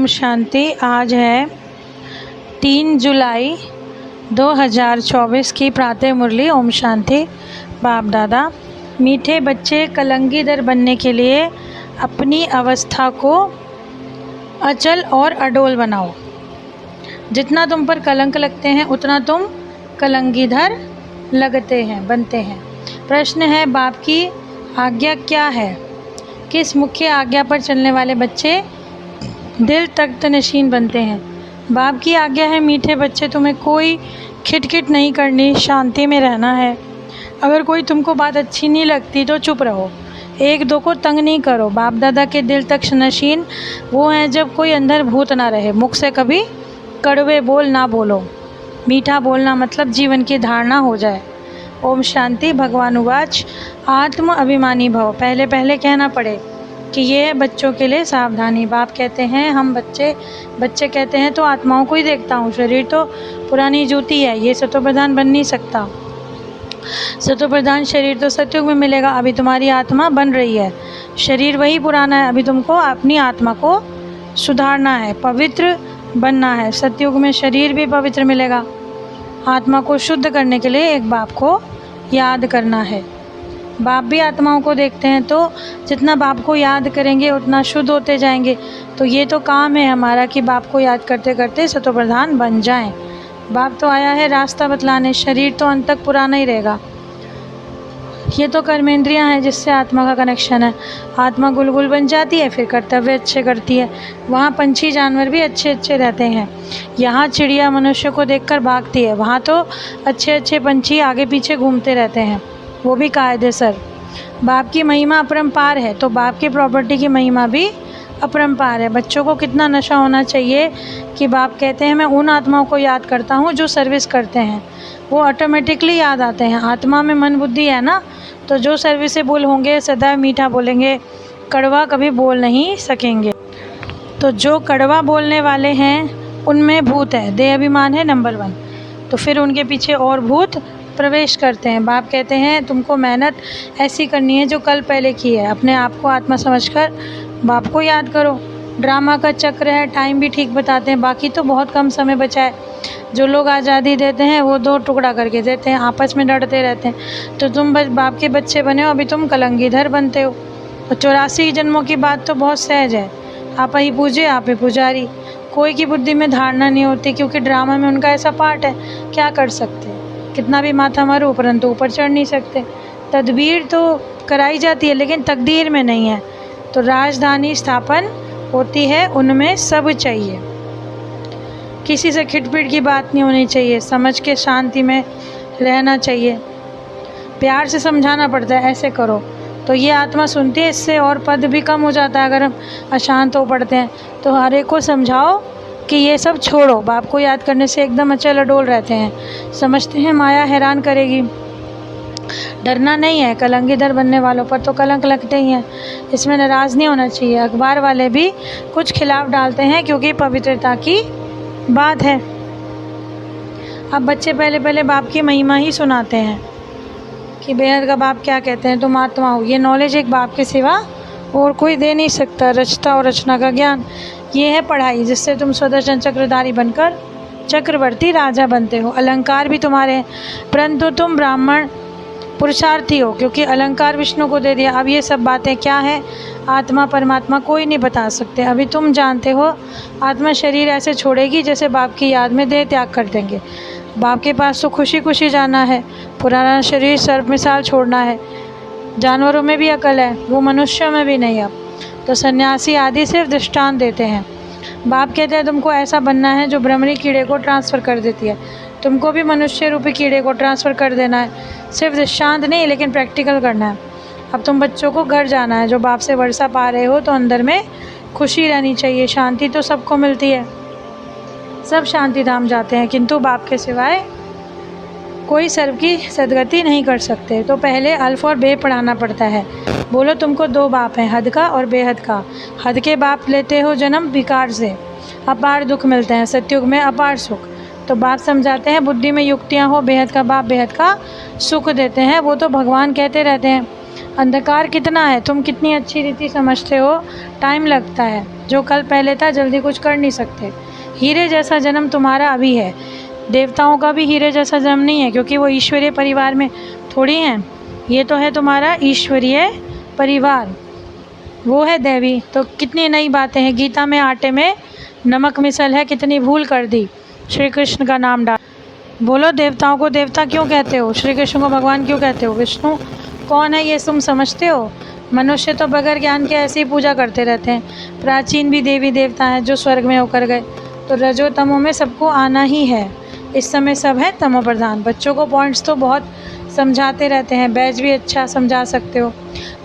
ओम शांति। आज है 3 जुलाई 2024 की प्रातः मुरली। ओम शांति। बाप दादा, मीठे बच्चे कलंगीधर बनने के लिए अपनी अवस्था को अचल और अडोल बनाओ। जितना तुम पर कलंक लगते हैं उतना तुम कलंगीधर बनते हैं। प्रश्न है, बाप की आज्ञा क्या है? किस मुख्य आज्ञा पर चलने वाले बच्चे दिल तख्त नशीन बनते हैं? बाप की आज्ञा है, मीठे बच्चे तुम्हें कोई खिटखिट नहीं करनी, शांति में रहना है। अगर कोई तुमको बात अच्छी नहीं लगती तो चुप रहो, एक दो को तंग नहीं करो। बाप दादा के दिल तख्त नशीन वो हैं जब कोई अंदर भूत ना रहे। मुख से कभी कड़वे बोल ना बोलो। मीठा बोलना मतलब जीवन की धारणा हो जाए। ओम शांति। भगवान उवाच, आत्म अभिमानी भव। पहले पहले कहना पड़े कि ये बच्चों के लिए सावधानी। बाप कहते हैं हम बच्चे कहते हैं तो आत्माओं को ही देखता हूँ। शरीर तो पुरानी जूती है, ये सतो प्रधान बन नहीं सकता। सतो प्रधान शरीर तो सतयुग में मिलेगा। अभी तुम्हारी आत्मा बन रही है, शरीर वही पुराना है। अभी तुमको अपनी आत्मा को सुधारना है, पवित्र बनना है। सतयुग में शरीर भी पवित्र मिलेगा। आत्मा को शुद्ध करने के लिए एक बाप को याद करना है। बाप भी आत्माओं को देखते हैं, तो जितना बाप को याद करेंगे उतना शुद्ध होते जाएंगे। तो ये तो काम है हमारा कि बाप को याद करते करते सतो प्रधान बन जाएं। बाप तो आया है रास्ता बतलाने, शरीर तो अंत तक पुराना ही रहेगा। ये तो कर्मेंद्रियां हैं जिससे आत्मा का कनेक्शन है। आत्मा गुलगुल बन जाती है, फिर कर्तव्य अच्छे करती है। वहाँ पंछी जानवर भी अच्छे रहते हैं। यहाँ चिड़िया मनुष्य को देखकर भागती है, वहाँ तो अच्छे पंछी आगे पीछे घूमते रहते हैं, वो भी कायदेसर। बाप की महिमा अपरंपार है, तो बाप की प्रॉपर्टी की महिमा भी अपरंपार है। बच्चों को कितना नशा होना चाहिए कि बाप कहते हैं मैं उन आत्माओं को याद करता हूँ जो सर्विस करते हैं, वो ऑटोमेटिकली याद आते हैं। आत्मा में मन बुद्धि है ना, तो जो सर्विसेबल होंगे सदैव मीठा बोलेंगे, कड़वा कभी बोल नहीं सकेंगे। तो जो कड़वा बोलने वाले हैं उनमें भूत है, देह अभिमान है नंबर 1, तो फिर उनके पीछे और भूत प्रवेश करते हैं। बाप कहते हैं तुमको मेहनत ऐसी करनी है जो कल पहले की है। अपने आप को आत्मा समझकर बाप को याद करो। ड्रामा का चक्र है, टाइम भी ठीक बताते हैं, बाकी तो बहुत कम समय बचा है। जो लोग आज़ादी देते हैं वो 2 टुकड़ा करके देते हैं, आपस में लड़ते रहते हैं। तो तुम बाप के बच्चे बने हो, अभी तुम कलंगीधर बनते हो। तो 84 जन्मों की बात तो बहुत सहज है। आप ही पूजे, आप ही पुजारी। कोई की बुद्धि में धारणा नहीं होती, क्योंकि ड्रामा में उनका ऐसा पार्ट है। क्या कर सकते हैं, कितना भी माथा मारो परंतु ऊपर चढ़ नहीं सकते। तदबीर तो कराई जाती है लेकिन तकदीर में नहीं है। तो राजधानी स्थापन होती है, उनमें सब चाहिए। किसी से खिटपिट की बात नहीं होनी चाहिए, समझ के शांति में रहना चाहिए। प्यार से समझाना पड़ता है, ऐसे करो तो ये आत्मा सुनती है। इससे और पद भी कम हो जाता है अगर हम अशांत हो पड़ते हैं। तो हर एक को समझाओ कि ये सब छोड़ो। बाप को याद करने से एकदम अचल अडोल रहते हैं। समझते हैं माया हैरान करेगी, डरना नहीं है। कलंगीधर बनने वालों पर तो कलंक लगते ही हैं, इसमें नाराज़ नहीं होना चाहिए। अखबार वाले भी कुछ खिलाफ डालते हैं क्योंकि पवित्रता की बात है। अब बच्चे पहले बाप की महिमा ही सुनाते हैं कि बेहद का बाप क्या कहते हैं, तुम आत्मा हो। ये नॉलेज एक बाप के सिवा और कोई दे नहीं सकता। रचता और रचना का ज्ञान, ये है पढ़ाई जिससे तुम सुदर्शन चक्रधारी बनकर चक्रवर्ती राजा बनते हो। अलंकार भी तुम्हारे हैं, परंतु तुम ब्राह्मण पुरुषार्थी हो क्योंकि अलंकार विष्णु को दे दिया। अब ये सब बातें क्या है, आत्मा परमात्मा कोई नहीं बता सकते। अभी तुम जानते हो आत्मा शरीर ऐसे छोड़ेगी जैसे बाप की याद में देह त्याग कर देंगे। बाप के पास तो खुशी जाना है, पुराना शरीर सर्प मिसाल छोड़ना है। जानवरों में भी अकल है, वो मनुष्यों में भी नहीं। अब तो सन्यासी आदि सिर्फ दृष्टांत देते हैं। बाप कहते हैं तुमको ऐसा बनना है जो भ्रमरी कीड़े को ट्रांसफ़र कर देती है। तुमको भी मनुष्य रूपी कीड़े को ट्रांसफ़र कर देना है। सिर्फ दृष्टांत नहीं लेकिन प्रैक्टिकल करना है। अब तुम बच्चों को घर जाना है। जो बाप से वर्षा पा रहे हो तो अंदर में खुशी रहनी चाहिए। शांति तो सबको मिलती है, सब शांति धाम जाते हैं, किंतु बाप के सिवाय कोई सर्व की सदगति नहीं कर सकते। तो पहले अल्फ और बे पढ़ाना पड़ता है। बोलो तुमको 2 बाप हैं, हद का और बेहद का। हद के बाप लेते हो जन्म विकार से, अपार दुख मिलते हैं। सतयुग में अपार सुख। तो बाप समझाते हैं बुद्धि में युक्तियाँ हो। बेहद का बाप बेहद का सुख देते हैं, वो तो भगवान कहते रहते हैं। अंधकार कितना है, तुम कितनी अच्छी रीति समझते हो, टाइम लगता है। जो कल पहले था जल्दी कुछ कर नहीं सकते। हीरे जैसा जन्म तुम्हारा अभी है। देवताओं का भी हीरे जैसा जन्म नहीं है, क्योंकि वो ईश्वरीय परिवार में थोड़ी हैं। ये तो है तुम्हारा ईश्वरीय परिवार, वो है देवी। तो कितनी नई बातें हैं। गीता में आटे में नमक मिसल है, कितनी भूल कर दी। श्री कृष्ण का नाम डाल। बोलो, देवताओं को देवता क्यों कहते हो? श्री कृष्ण को भगवान क्यों कहते हो? विष्णु कौन है ये तुम समझते हो? मनुष्य तो बगैर ज्ञान के ऐसे ही पूजा करते रहते हैं। प्राचीन भी देवी देवता हैं जो स्वर्ग में होकर गए। तो रजो तमो में सबको आना ही है। इस समय सब है तमो प्रधान। बच्चों को पॉइंट्स तो बहुत समझाते रहते हैं, बैच भी अच्छा समझा सकते हो।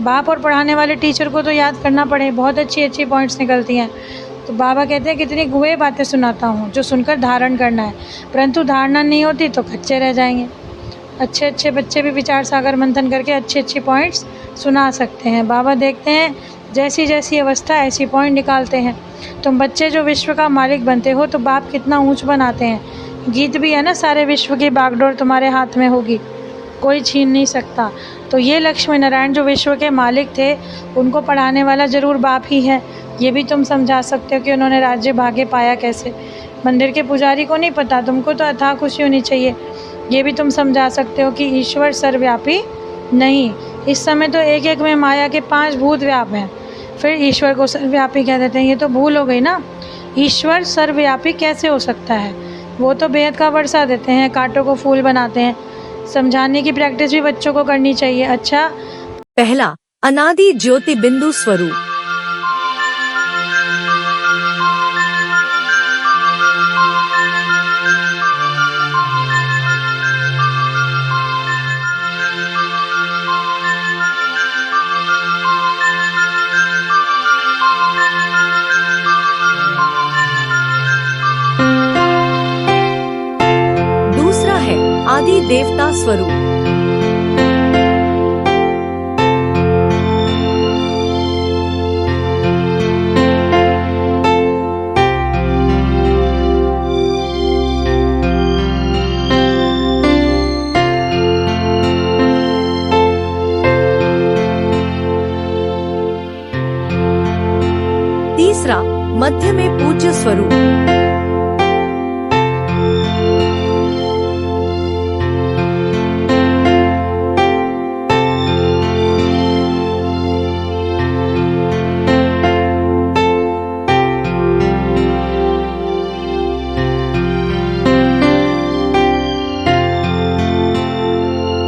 बाप और पढ़ाने वाले टीचर को तो याद करना पड़े, बहुत अच्छी अच्छी पॉइंट्स निकलती हैं। तो बाबा कहते हैं कितनी गुए बातें सुनाता हूँ जो सुनकर धारण करना है, परंतु धारणा नहीं होती तो कच्चे रह जाएंगे। अच्छे अच्छे बच्चे भी विचार सागर मंथन करके अच्छी अच्छी पॉइंट्स सुना सकते हैं। बाबा देखते हैं जैसी जैसी अवस्था ऐसी पॉइंट निकालते हैं। तुम बच्चे जो विश्व का मालिक बनते हो तो बाप कितना ऊँच बनाते हैं। गीत भी है ना, सारे विश्व की बागडोर तुम्हारे हाथ में होगी, कोई छीन नहीं सकता। तो ये लक्ष्मी नारायण जो विश्व के मालिक थे, उनको पढ़ाने वाला ज़रूर बाप ही है। ये भी तुम समझा सकते हो कि उन्होंने राज्य भाग्य पाया कैसे। मंदिर के पुजारी को नहीं पता, तुमको तो अथाह खुशी होनी चाहिए। ये भी तुम समझा सकते हो कि ईश्वर सर्वव्यापी नहीं। इस समय तो एक एक में माया के 5 भूत व्याप हैं, फिर ईश्वर को सर्वव्यापी कह देते हैं। ये तो भूल हो गई ना। ईश्वर सर्वव्यापी कैसे हो सकता है? वो तो बेहद का वर्षा देते हैं, कांटों को फूल बनाते हैं। समझाने की प्रैक्टिस भी बच्चों को करनी चाहिए। अच्छा, पहला, अनादि ज्योति बिंदु स्वरूप। दूसरा है आदि देवता स्वरूप। तीसरा, मध्य में पूज्य स्वरूप।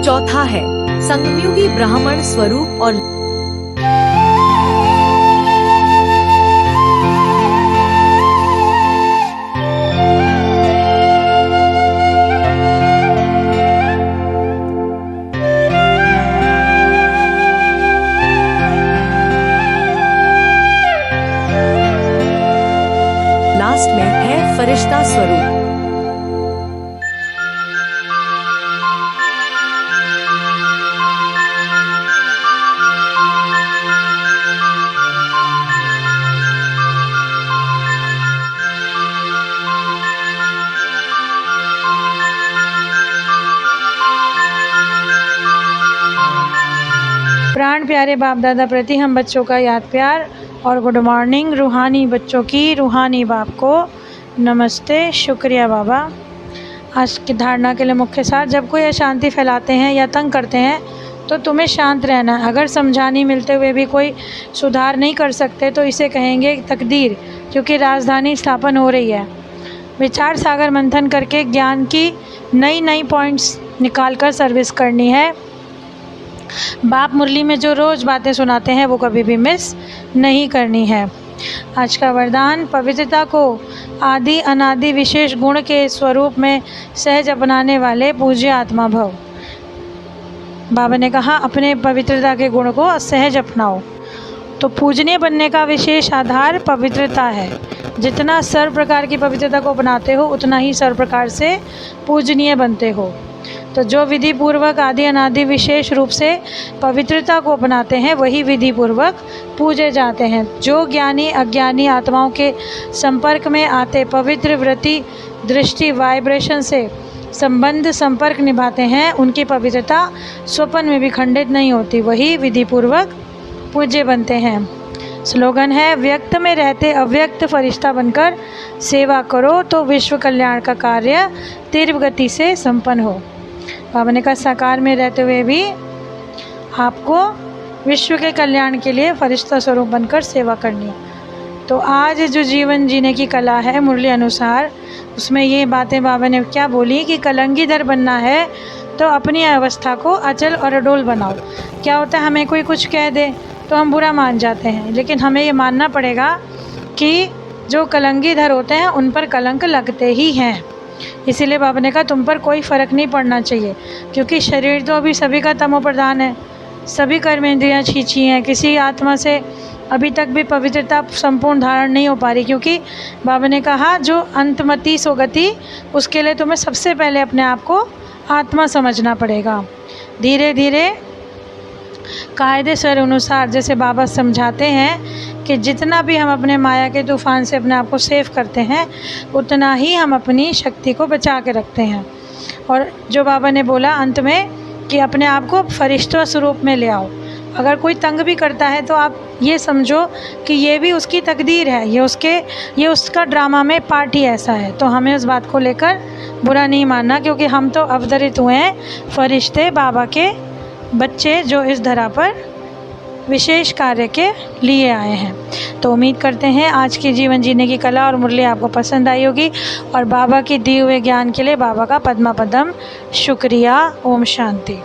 चौथा है संगमयुगी ब्राह्मण स्वरूप और लास्ट में है फरिश्ता स्वरूप। प्राण प्यारे बाप दादा प्रति हम बच्चों का याद प्यार और गुड मॉर्निंग। रूहानी बच्चों की रूहानी बाप को नमस्ते, शुक्रिया बाबा। आज की धारणा के लिए मुख्य सार, जब कोई अशांति फैलाते हैं या तंग करते हैं तो तुम्हें शांत रहना है। अगर समझाने मिलते हुए भी कोई सुधार नहीं कर सकते तो इसे कहेंगे तकदीर, क्योंकि राजधानी स्थापन हो रही है। विचार सागर मंथन करके ज्ञान की नई नई पॉइंट्स निकाल कर सर्विस करनी है। बाप मुरली में जो रोज़ बातें सुनाते हैं वो कभी भी मिस नहीं करनी है। आज का वरदान, पवित्रता को आदि अनादि विशेष गुण के स्वरूप में सहज अपनाने वाले पूज्य आत्मा भव। बाबा ने कहा अपने पवित्रता के गुण को सहज अपनाओ। तो पूजनीय बनने का विशेष आधार पवित्रता है। जितना सर्व प्रकार की पवित्रता को अपनाते हो उतना ही सर्व प्रकार से पूजनीय बनते हो। तो जो विधि पूर्वक आदि अनादि विशेष रूप से पवित्रता को अपनाते हैं वही विधि पूर्वक पूजे जाते हैं। जो ज्ञानी अज्ञानी आत्माओं के संपर्क में आते पवित्र वृत्ति दृष्टि वाइब्रेशन से संबंध संपर्क निभाते हैं, उनकी पवित्रता स्वप्न में भी खंडित नहीं होती, वही विधि पूर्वक पूज्य बनते हैं। स्लोगन है, व्यक्त में रहते अव्यक्त फरिश्ता बनकर सेवा करो तो विश्व कल्याण का कार्य तीव्र गति से संपन्न हो। बाबा ने कहा साकार में रहते हुए भी आपको विश्व के कल्याण के लिए फरिश्ता स्वरूप बनकर सेवा करनी है। तो आज जो जीवन जीने की कला है मुरली अनुसार, उसमें ये बातें बाबा ने क्या बोली कि कलंगीधर बनना है तो अपनी अवस्था को अचल और अडोल बनाओ। क्या होता है, हमें कोई कुछ कह दे तो हम बुरा मान जाते हैं, लेकिन हमें ये मानना पड़ेगा कि जो कलंगीधर होते हैं उन पर कलंक लगते ही हैं। इसीलिए बाबा ने कहा तुम पर कोई फ़र्क नहीं पड़ना चाहिए, क्योंकि शरीर तो अभी सभी का तमो प्रधान है, सभी कर्मेंद्रियाँ छींची हैं, किसी आत्मा से अभी तक भी पवित्रता संपूर्ण धारण नहीं हो पा रही, क्योंकि बाबा ने कहा जो अंतमति सोगति, उसके लिए तुम्हें सबसे पहले अपने आप को आत्मा समझना पड़ेगा। धीरे धीरे कायदे सर अनुसार जैसे बाबा समझाते हैं कि जितना भी हम अपने माया के तूफ़ान से अपने आप को सेव करते हैं, उतना ही हम अपनी शक्ति को बचा के रखते हैं। और जो बाबा ने बोला अंत में कि अपने आप को फरिश्ता स्वरूप में ले आओ। अगर कोई तंग भी करता है तो आप ये समझो कि ये भी उसकी तकदीर है, ये उसका ड्रामा में पार्ट ही ऐसा है। तो हमें उस बात को लेकर बुरा नहीं मानना, क्योंकि हम तो अवतरित हुए हैं फरिश्ते, बाबा के बच्चे, जो इस धरा पर विशेष कार्य के लिए आए हैं। तो उम्मीद करते हैं आज की जीवन जीने की कला और मुरली आपको पसंद आई होगी, और बाबा की दिए हुए ज्ञान के लिए बाबा का पद्मा पदम शुक्रिया। ओम शांति।